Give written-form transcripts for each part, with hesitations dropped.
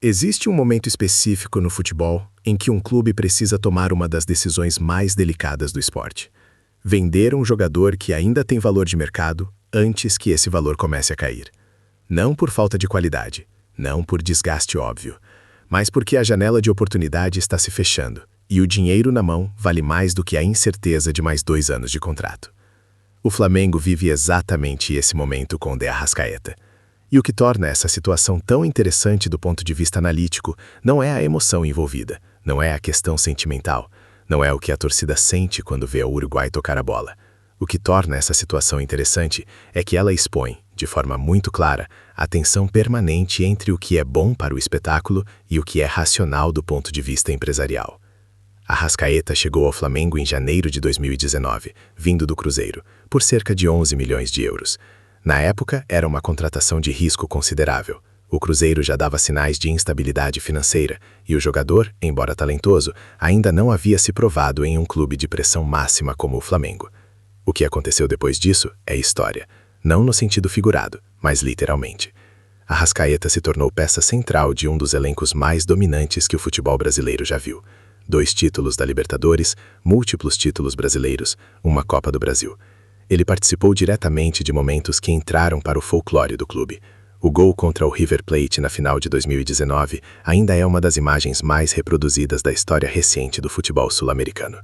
Existe um momento específico no futebol em que um clube precisa tomar uma das decisões mais delicadas do esporte: vender um jogador que ainda tem valor de mercado antes que esse valor comece a cair. Não por falta de qualidade, não por desgaste óbvio, mas porque a janela de oportunidade está se fechando e o dinheiro na mão vale mais do que a incerteza de mais 2 anos de contrato. O Flamengo vive exatamente esse momento com o De Arrascaeta. E o que torna essa situação tão interessante do ponto de vista analítico não é a emoção envolvida, não é a questão sentimental, não é o que a torcida sente quando vê o Uruguai tocar a bola. O que torna essa situação interessante é que ela expõe, de forma muito clara, a tensão permanente entre o que é bom para o espetáculo e o que é racional do ponto de vista empresarial. Arrascaeta chegou ao Flamengo em janeiro de 2019, vindo do Cruzeiro, por cerca de 11 milhões de euros. Na época, era uma contratação de risco considerável. O Cruzeiro já dava sinais de instabilidade financeira e o jogador, embora talentoso, ainda não havia se provado em um clube de pressão máxima como o Flamengo. O que aconteceu depois disso é história, não no sentido figurado, mas literalmente. Arrascaeta se tornou peça central de um dos elencos mais dominantes que o futebol brasileiro já viu. 2 títulos da Libertadores, múltiplos títulos brasileiros, uma Copa do Brasil. Ele participou diretamente de momentos que entraram para o folclore do clube. O gol contra o River Plate na final de 2019 ainda é uma das imagens mais reproduzidas da história recente do futebol sul-americano.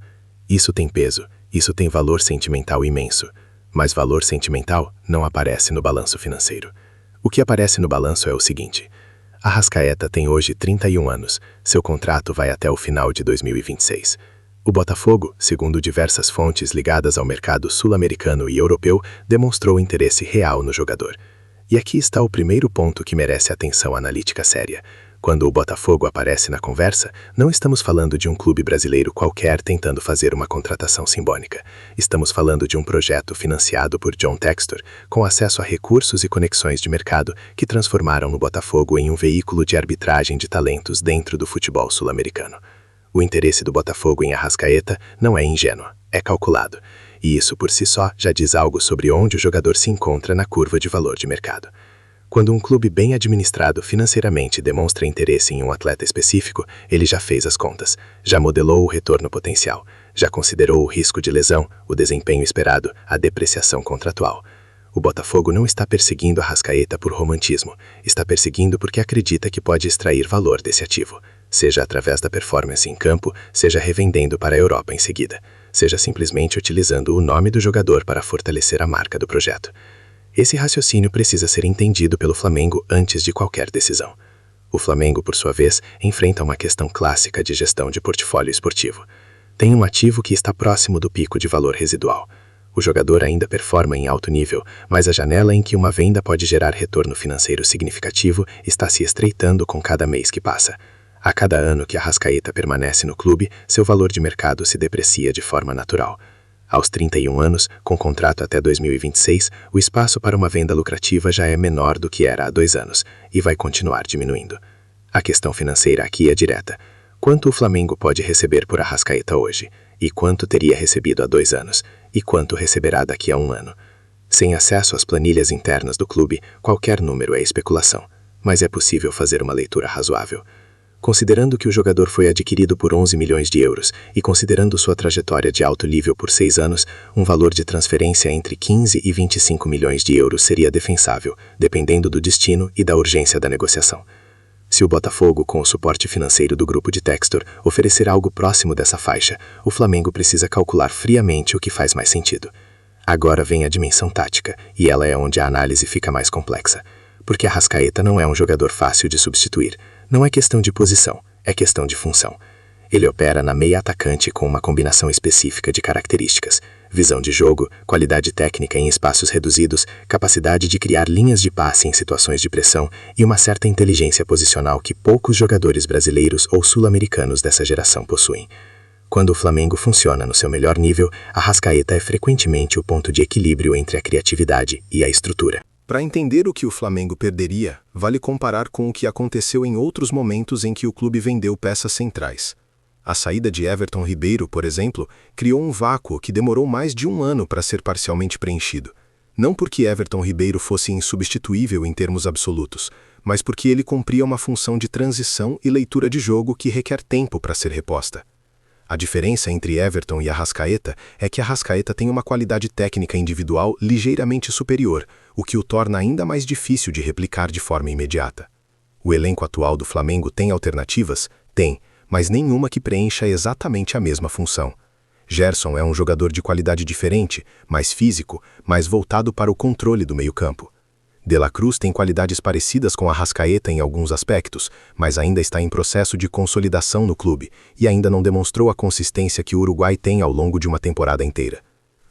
Isso tem peso, isso tem valor sentimental imenso, mas valor sentimental não aparece no balanço financeiro. O que aparece no balanço é o seguinte: Arrascaeta tem hoje 31 anos, seu contrato vai até o final de 2026. O Botafogo, segundo diversas fontes ligadas ao mercado sul-americano e europeu, demonstrou interesse real no jogador. E aqui está o primeiro ponto que merece atenção analítica séria. Quando o Botafogo aparece na conversa, não estamos falando de um clube brasileiro qualquer tentando fazer uma contratação simbólica. Estamos falando de um projeto financiado por John Textor, com acesso a recursos e conexões de mercado que transformaram o Botafogo em um veículo de arbitragem de talentos dentro do futebol sul-americano. O interesse do Botafogo em Arrascaeta não é ingênuo, é calculado. E isso por si só já diz algo sobre onde o jogador se encontra na curva de valor de mercado. Quando um clube bem administrado financeiramente demonstra interesse em um atleta específico, ele já fez as contas, já modelou o retorno potencial, já considerou o risco de lesão, o desempenho esperado, a depreciação contratual. O Botafogo não está perseguindo Arrascaeta por romantismo, está perseguindo porque acredita que pode extrair valor desse ativo, seja através da performance em campo, seja revendendo para a Europa em seguida, seja simplesmente utilizando o nome do jogador para fortalecer a marca do projeto. Esse raciocínio precisa ser entendido pelo Flamengo antes de qualquer decisão. O Flamengo, por sua vez, enfrenta uma questão clássica de gestão de portfólio esportivo. Tem um ativo que está próximo do pico de valor residual. O jogador ainda performa em alto nível, mas a janela em que uma venda pode gerar retorno financeiro significativo está se estreitando com cada mês que passa. A cada ano que Arrascaeta permanece no clube, seu valor de mercado se deprecia de forma natural. Aos 31 anos, com contrato até 2026, o espaço para uma venda lucrativa já é menor do que era há 2 anos e vai continuar diminuindo. A questão financeira aqui é direta. Quanto o Flamengo pode receber por Arrascaeta hoje? E quanto teria recebido há 2 anos? E quanto receberá daqui a 1 ano? Sem acesso às planilhas internas do clube, qualquer número é especulação, mas é possível fazer uma leitura razoável. Considerando que o jogador foi adquirido por 11 milhões de euros e considerando sua trajetória de alto nível por 6 anos, um valor de transferência entre 15 e 25 milhões de euros seria defensável, dependendo do destino e da urgência da negociação. Se o Botafogo, com o suporte financeiro do grupo de Textor, oferecer algo próximo dessa faixa, o Flamengo precisa calcular friamente o que faz mais sentido. Agora vem a dimensão tática, e ela é onde a análise fica mais complexa. Porque Arrascaeta não é um jogador fácil de substituir. Não é questão de posição, é questão de função. Ele opera na meia atacante com uma combinação específica de características: visão de jogo, qualidade técnica em espaços reduzidos, capacidade de criar linhas de passe em situações de pressão e uma certa inteligência posicional que poucos jogadores brasileiros ou sul-americanos dessa geração possuem. Quando o Flamengo funciona no seu melhor nível, Arrascaeta é frequentemente o ponto de equilíbrio entre a criatividade e a estrutura. Para entender o que o Flamengo perderia, vale comparar com o que aconteceu em outros momentos em que o clube vendeu peças centrais. A saída de Everton Ribeiro, por exemplo, criou um vácuo que demorou mais de 1 ano para ser parcialmente preenchido. Não porque Everton Ribeiro fosse insubstituível em termos absolutos, mas porque ele cumpria uma função de transição e leitura de jogo que requer tempo para ser reposta. A diferença entre Everton e Arrascaeta é que Arrascaeta tem uma qualidade técnica individual ligeiramente superior, o que o torna ainda mais difícil de replicar de forma imediata. O elenco atual do Flamengo tem alternativas? Tem, mas nenhuma que preencha exatamente a mesma função. Gerson é um jogador de qualidade diferente, mais físico, mais voltado para o controle do meio-campo. De la Cruz tem qualidades parecidas com Arrascaeta em alguns aspectos, mas ainda está em processo de consolidação no clube e ainda não demonstrou a consistência que o Uruguai tem ao longo de uma temporada inteira.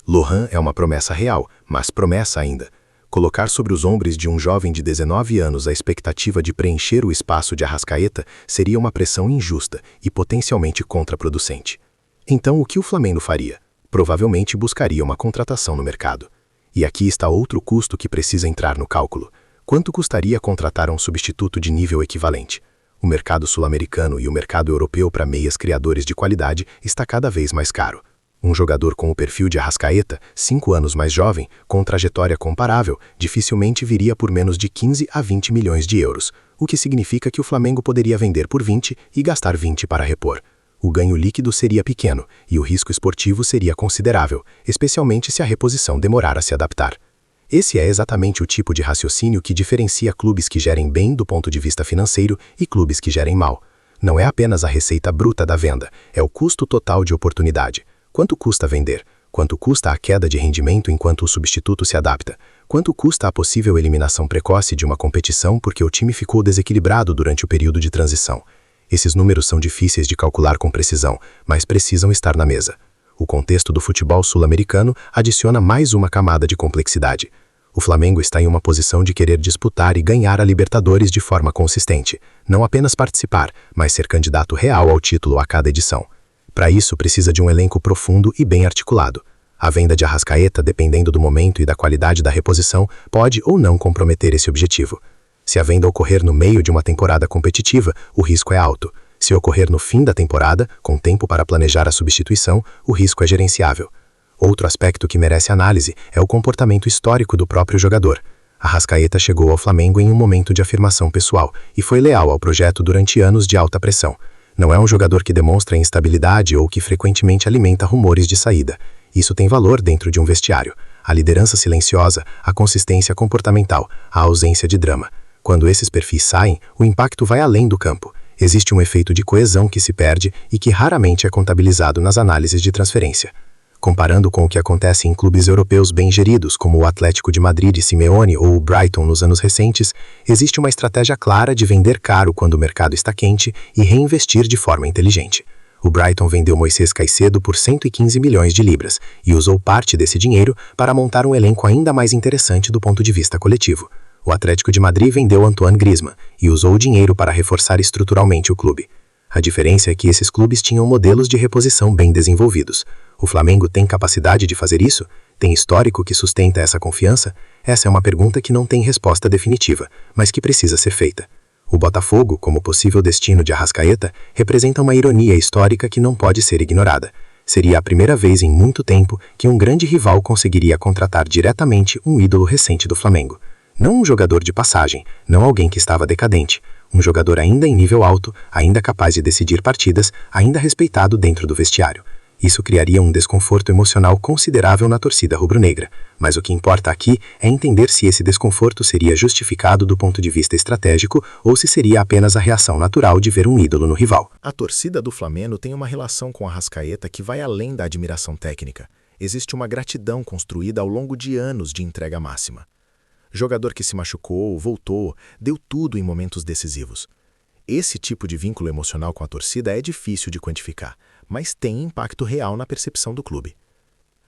Lohan é uma promessa real, mas promessa ainda. Colocar sobre os ombros de um jovem de 19 anos a expectativa de preencher o espaço de Arrascaeta seria uma pressão injusta e potencialmente contraproducente. Então, o que o Flamengo faria? Provavelmente buscaria uma contratação no mercado. E aqui está outro custo que precisa entrar no cálculo. Quanto custaria contratar um substituto de nível equivalente? O mercado sul-americano e o mercado europeu para meias criadores de qualidade está cada vez mais caro. Um jogador com o perfil de Arrascaeta, 5 anos mais jovem, com trajetória comparável, dificilmente viria por menos de 15 a 20 milhões de euros, o que significa que o Flamengo poderia vender por 20 e gastar 20 para repor. O ganho líquido seria pequeno e o risco esportivo seria considerável, especialmente se a reposição demorar a se adaptar. Esse é exatamente o tipo de raciocínio que diferencia clubes que gerem bem do ponto de vista financeiro e clubes que gerem mal. Não é apenas a receita bruta da venda, é o custo total de oportunidade. Quanto custa vender? Quanto custa a queda de rendimento enquanto o substituto se adapta? Quanto custa a possível eliminação precoce de uma competição porque o time ficou desequilibrado durante o período de transição? Esses números são difíceis de calcular com precisão, mas precisam estar na mesa. O contexto do futebol sul-americano adiciona mais uma camada de complexidade. O Flamengo está em uma posição de querer disputar e ganhar a Libertadores de forma consistente, não apenas participar, mas ser candidato real ao título a cada edição. Para isso, precisa de um elenco profundo e bem articulado. A venda de Arrascaeta, dependendo do momento e da qualidade da reposição, pode ou não comprometer esse objetivo. Se a venda ocorrer no meio de uma temporada competitiva, o risco é alto. Se ocorrer no fim da temporada, com tempo para planejar a substituição, o risco é gerenciável. Outro aspecto que merece análise é o comportamento histórico do próprio jogador. Arrascaeta chegou ao Flamengo em um momento de afirmação pessoal e foi leal ao projeto durante anos de alta pressão. Não é um jogador que demonstra instabilidade ou que frequentemente alimenta rumores de saída. Isso tem valor dentro de um vestiário. A liderança silenciosa, a consistência comportamental, a ausência de drama. Quando esses perfis saem, o impacto vai além do campo. Existe um efeito de coesão que se perde e que raramente é contabilizado nas análises de transferência. Comparando com o que acontece em clubes europeus bem geridos, como o Atlético de Madrid de Simeone ou o Brighton nos anos recentes, existe uma estratégia clara de vender caro quando o mercado está quente e reinvestir de forma inteligente. O Brighton vendeu Moisés Caicedo por 115 milhões de libras e usou parte desse dinheiro para montar um elenco ainda mais interessante do ponto de vista coletivo. O Atlético de Madrid vendeu Antoine Griezmann e usou o dinheiro para reforçar estruturalmente o clube. A diferença é que esses clubes tinham modelos de reposição bem desenvolvidos. O Flamengo tem capacidade de fazer isso? Tem histórico que sustenta essa confiança? Essa é uma pergunta que não tem resposta definitiva, mas que precisa ser feita. O Botafogo, como possível destino de Arrascaeta, representa uma ironia histórica que não pode ser ignorada. Seria a primeira vez em muito tempo que um grande rival conseguiria contratar diretamente um ídolo recente do Flamengo. Não um jogador de passagem, não alguém que estava decadente. Um jogador ainda em nível alto, ainda capaz de decidir partidas, ainda respeitado dentro do vestiário. Isso criaria um desconforto emocional considerável na torcida rubro-negra, mas o que importa aqui é entender se esse desconforto seria justificado do ponto de vista estratégico ou se seria apenas a reação natural de ver um ídolo no rival. A torcida do Flamengo tem uma relação com Arrascaeta que vai além da admiração técnica. Existe uma gratidão construída ao longo de anos de entrega máxima. Jogador que se machucou, voltou, deu tudo em momentos decisivos. Esse tipo de vínculo emocional com a torcida é difícil de quantificar, mas tem impacto real na percepção do clube.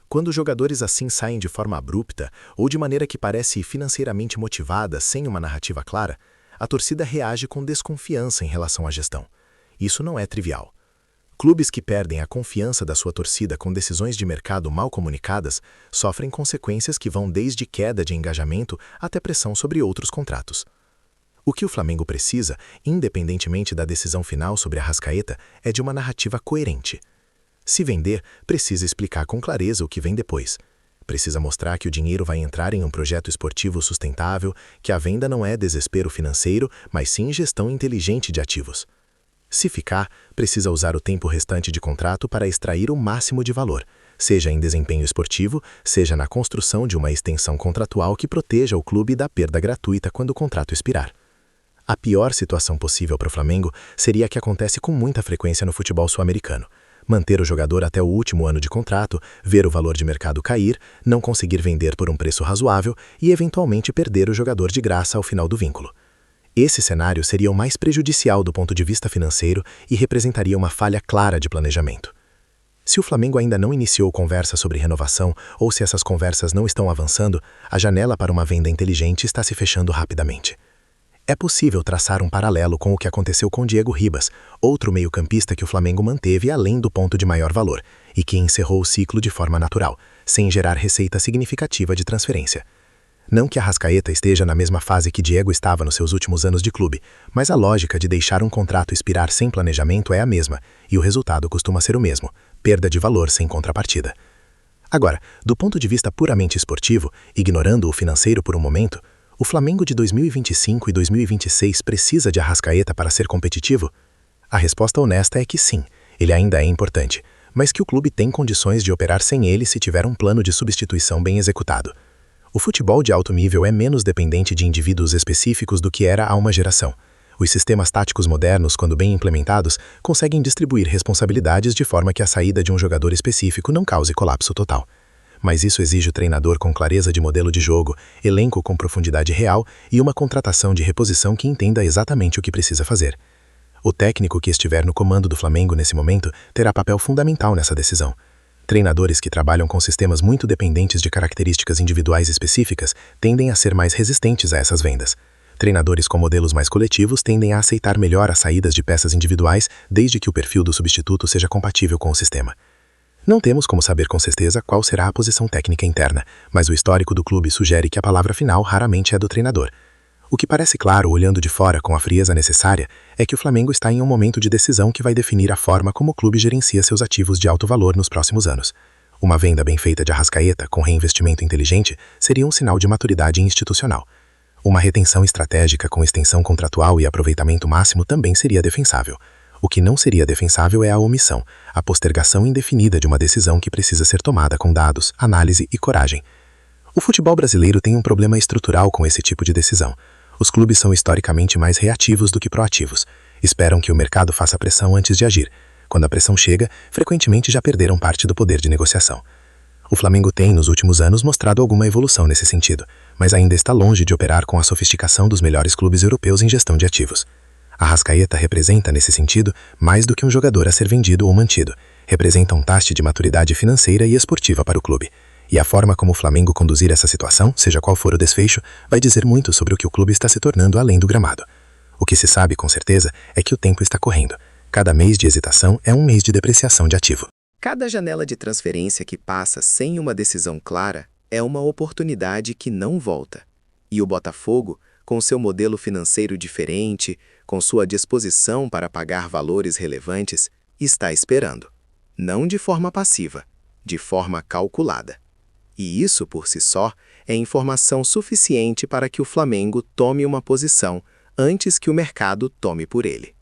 Quando jogadores assim saem de forma abrupta ou de maneira que parece financeiramente motivada, sem uma narrativa clara, a torcida reage com desconfiança em relação à gestão. Isso não é trivial. Clubes que perdem a confiança da sua torcida com decisões de mercado mal comunicadas sofrem consequências que vão desde queda de engajamento até pressão sobre outros contratos. O que o Flamengo precisa, independentemente da decisão final sobre Arrascaeta, é de uma narrativa coerente. Se vender, precisa explicar com clareza o que vem depois. Precisa mostrar que o dinheiro vai entrar em um projeto esportivo sustentável, que a venda não é desespero financeiro, mas sim gestão inteligente de ativos. Se ficar, precisa usar o tempo restante de contrato para extrair o máximo de valor, seja em desempenho esportivo, seja na construção de uma extensão contratual que proteja o clube da perda gratuita quando o contrato expirar. A pior situação possível para o Flamengo seria a que acontece com muita frequência no futebol sul-americano. Manter o jogador até o último ano de contrato, ver o valor de mercado cair, não conseguir vender por um preço razoável e eventualmente perder o jogador de graça ao final do vínculo. Esse cenário seria o mais prejudicial do ponto de vista financeiro e representaria uma falha clara de planejamento. Se o Flamengo ainda não iniciou conversa sobre renovação ou se essas conversas não estão avançando, a janela para uma venda inteligente está se fechando rapidamente. É possível traçar um paralelo com o que aconteceu com Diego Ribas, outro meio-campista que o Flamengo manteve além do ponto de maior valor e que encerrou o ciclo de forma natural, sem gerar receita significativa de transferência. Não que Arrascaeta esteja na mesma fase que Diego estava nos seus últimos anos de clube, mas a lógica de deixar um contrato expirar sem planejamento é a mesma, e o resultado costuma ser o mesmo: perda de valor sem contrapartida. Agora, do ponto de vista puramente esportivo, ignorando o financeiro por um momento, o Flamengo de 2025 e 2026 precisa de Arrascaeta para ser competitivo? A resposta honesta é que sim, ele ainda é importante, mas que o clube tem condições de operar sem ele se tiver um plano de substituição bem executado. O futebol de alto nível é menos dependente de indivíduos específicos do que era há uma geração. Os sistemas táticos modernos, quando bem implementados, conseguem distribuir responsabilidades de forma que a saída de um jogador específico não cause colapso total. Mas isso exige o treinador com clareza de modelo de jogo, elenco com profundidade real e uma contratação de reposição que entenda exatamente o que precisa fazer. O técnico que estiver no comando do Flamengo nesse momento terá papel fundamental nessa decisão. Treinadores que trabalham com sistemas muito dependentes de características individuais específicas tendem a ser mais resistentes a essas vendas. Treinadores com modelos mais coletivos tendem a aceitar melhor as saídas de peças individuais desde que o perfil do substituto seja compatível com o sistema. Não temos como saber com certeza qual será a posição técnica interna, mas o histórico do clube sugere que a palavra final raramente é do treinador. O que parece claro, olhando de fora com a frieza necessária, é que o Flamengo está em um momento de decisão que vai definir a forma como o clube gerencia seus ativos de alto valor nos próximos anos. Uma venda bem feita de Arrascaeta, com reinvestimento inteligente, seria um sinal de maturidade institucional. Uma retenção estratégica com extensão contratual e aproveitamento máximo também seria defensável. O que não seria defensável é a omissão, a postergação indefinida de uma decisão que precisa ser tomada com dados, análise e coragem. O futebol brasileiro tem um problema estrutural com esse tipo de decisão. Os clubes são historicamente mais reativos do que proativos. Esperam que o mercado faça pressão antes de agir. Quando a pressão chega, frequentemente já perderam parte do poder de negociação. O Flamengo tem, nos últimos anos, mostrado alguma evolução nesse sentido, mas ainda está longe de operar com a sofisticação dos melhores clubes europeus em gestão de ativos. Arrascaeta representa, nesse sentido, mais do que um jogador a ser vendido ou mantido. Representa um taste de maturidade financeira e esportiva para o clube. E a forma como o Flamengo conduzir essa situação, seja qual for o desfecho, vai dizer muito sobre o que o clube está se tornando além do gramado. O que se sabe com certeza é que o tempo está correndo. Cada mês de hesitação é um mês de depreciação de ativo. Cada janela de transferência que passa sem uma decisão clara é uma oportunidade que não volta. E o Botafogo, com seu modelo financeiro diferente, com sua disposição para pagar valores relevantes, está esperando. Não de forma passiva, de forma calculada. E isso, por si só, é informação suficiente para que o Flamengo tome uma posição antes que o mercado tome por ele.